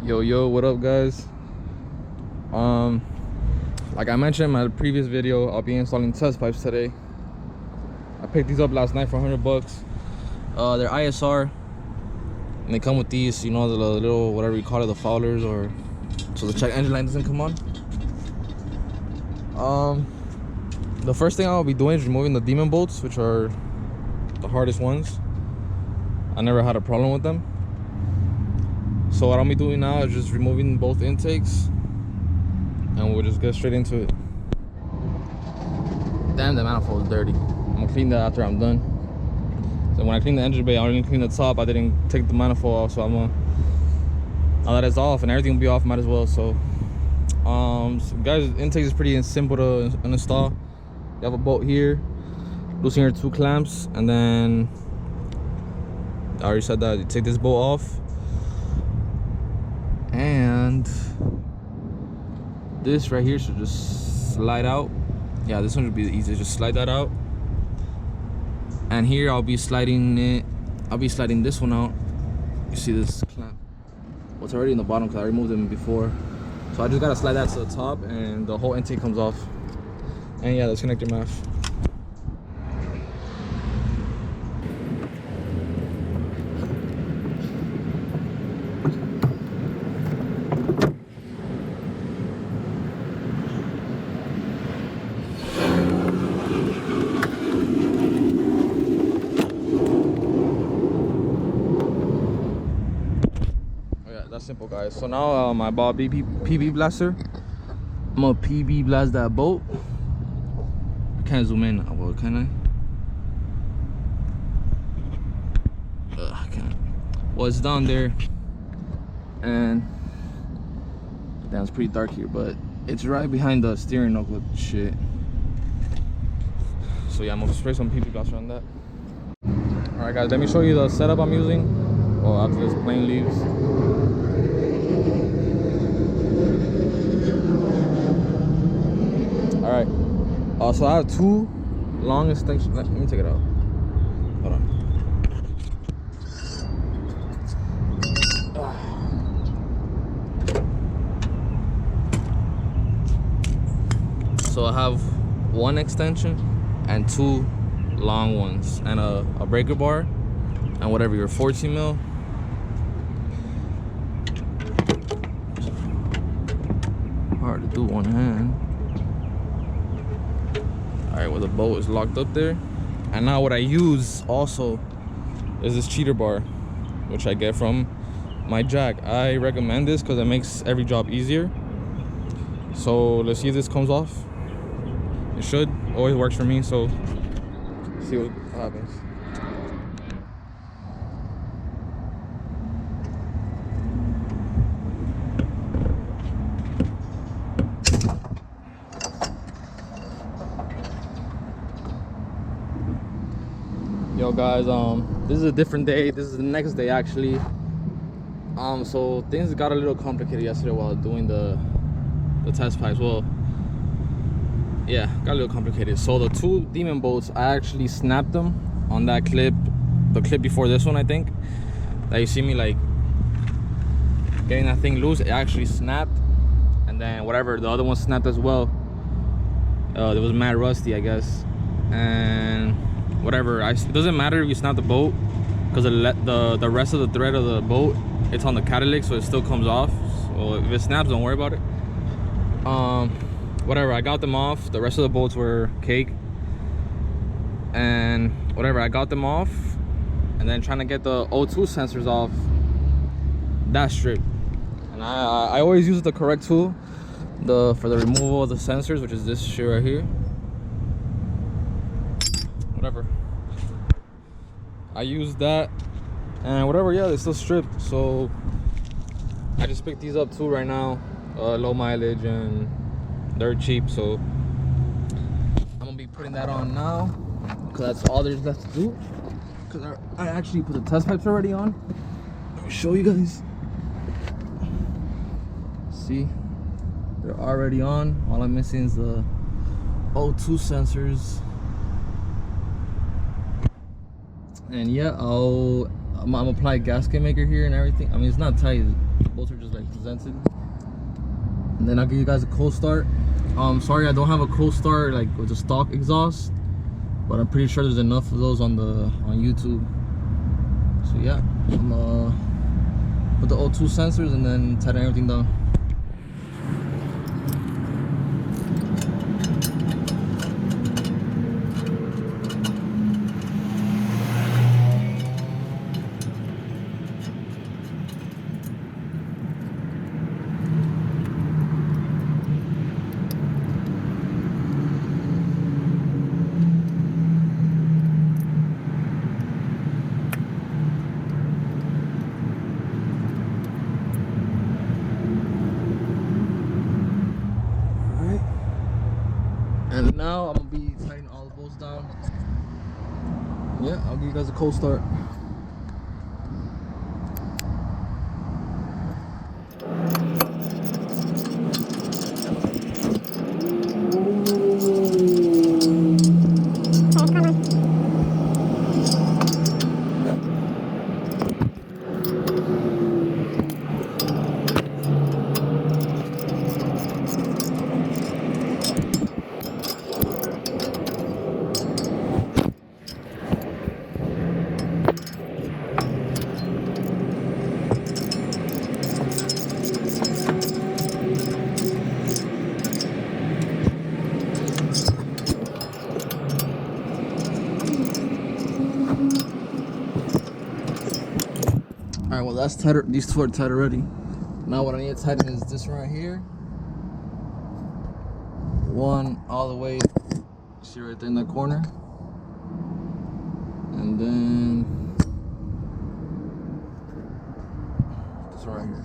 Yo, what up, guys? Like I mentioned in my previous video, I'll be installing test pipes today. I picked these up last night for 100 bucks. They're ISR, and they come with these, you know, the little whatever you call it, the foulers, or so the check engine light doesn't come on. The first thing I'll be doing is removing the demon bolts, which are the hardest ones. I never had a problem with them. So what I'll be doing now is just removing both intakes, and we'll just get straight into it. Damn, the manifold is dirty. I'm gonna clean that after I'm done. So when I clean the engine bay, I only clean the top. I didn't take the manifold off, so I'm gonna, now that it's off and everything will be off, might as well. So guys, intake is pretty simple to install. You have a bolt here, loosen your 2 clamps, and then I already said that you take this bolt off, and this right here should just slide out. Yeah, this one should be easy. Just slide that out, and here I'll be sliding this one out. You see this clamp? Well, it's already in the bottom because I removed them before, so I just gotta slide that to the top and the whole intake comes off. And yeah, let's connect your math. That's simple, guys. So now I bought PB blaster. I'm gonna PB blast that bolt. I can't zoom in. Well, can I? I can't. Well, it's down there, and damn, it's pretty dark here, but it's right behind the steering knuckle shit. So yeah, I'm gonna spray some PB blaster on that. All right, guys, let me show you the setup I'm using. Well, after this plane leaves. All right, so I have 2 long extensions. Let me take it out. Hold on. So I have 1 extension and 2 long ones, and a breaker bar, and whatever your 14 mil. Hard to do one hand. All right, well, the bolt is locked up there. And now what I use also is this cheater bar, which I get from my jack. I recommend this because it makes every job easier. So let's see if this comes off. It should. Always works for me, so see what happens. Yo guys, this is a different day. This is the next day actually. So things got a little complicated yesterday while doing the test pipes. Well, yeah, got a little complicated. So the 2 demon bolts, I actually snapped them on that clip, the clip before this one, I think, that you see me like getting that thing loose. It actually snapped, and then whatever, the other one snapped as well. It was mad rusty, I guess, and whatever, it doesn't matter if you snap the bolt, because the rest of the thread of the bolt, it's on the catalytic, so it still comes off. So if it snaps, don't worry about it. Whatever, I got them off. The rest of the bolts were cake, and whatever, I got them off, and then trying to get the O2 sensors off, that stripped. And I always use the correct tool for the removal of the sensors, which is this shit right here. Whatever, I used that, and whatever, yeah, they still stripped. So I just picked these up too right now, low mileage, and they're cheap, so I'm gonna be putting that on now, because that's all there's left to do. Because I actually put the test pipes already on. Let me show you guys. See, they're already on. All I'm missing is the O2 sensors. And yeah, I'll I'm apply gasket maker here and everything. I mean, it's not tight. Both are just like presented. And then I'll give you guys a cold start. Sorry I don't have a cold start like with the stock exhaust, but I'm pretty sure there's enough of those on YouTube. So yeah, I'm put the O2 sensors and then tighten everything down. And now I'm gonna be tightening all the bolts down. Yeah, I'll give you guys a cold start. Alright, well that's tighter. These two are tight already. Now what I need to tighten is this right here. One all the way, see right there in that corner. And then this right here.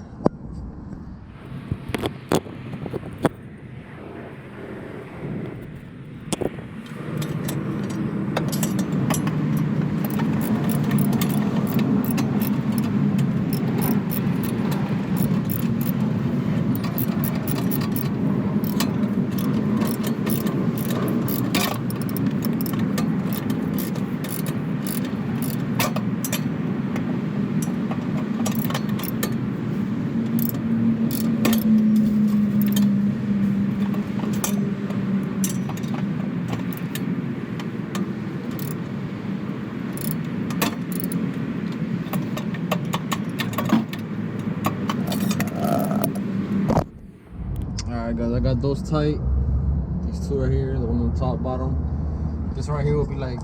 Alright guys, I got those tight. These two right here, the one on the top, bottom. This one right here will be like,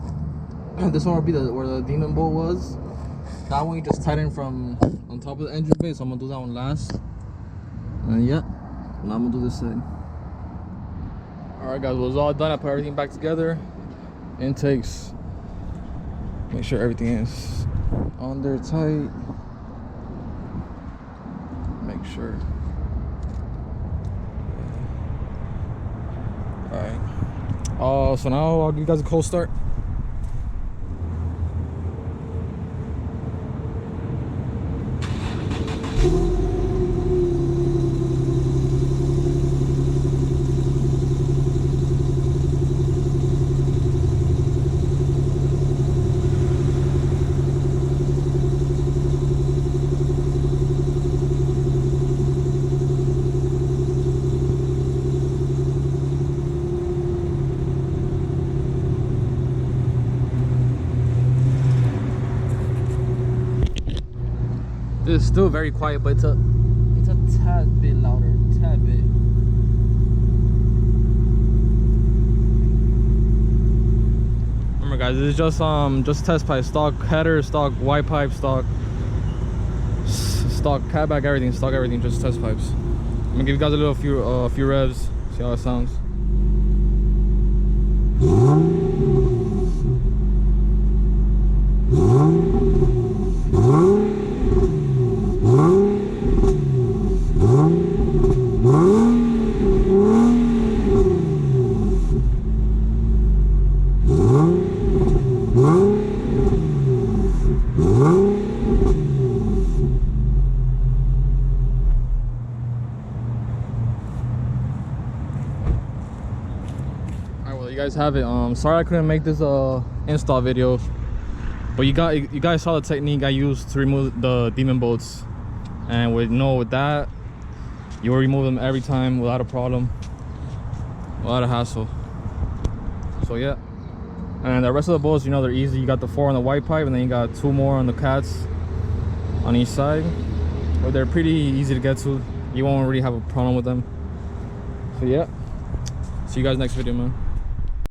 this one will be where the demon bolt was. That one you just tighten from on top of the engine bay, so I'm gonna do that one last. And yeah, now I'm gonna do this side. Alright guys, well it's all done. I put everything back together. Intakes. Make sure everything is on there tight. Make sure. Alright. So now I'll give you guys a cold start. This is still very quiet, but it's a tad bit louder, tad bit. Remember guys, this is just test pipe, stock header, stock white pipe, stock cat back, everything, stock everything, just test pipes. I'm gonna give you guys a few revs, see how it sounds. You guys have it. Sorry I couldn't make this install video. But you guys saw the technique I used to remove the demon bolts, and with that, you will remove them every time without a problem, without a hassle. So yeah, and the rest of the bolts, you know, they're easy. You got the 4 on the white pipe, and then you got 2 more on the cats on each side. But they're pretty easy to get to. You won't really have a problem with them. So yeah, see you guys next video, man.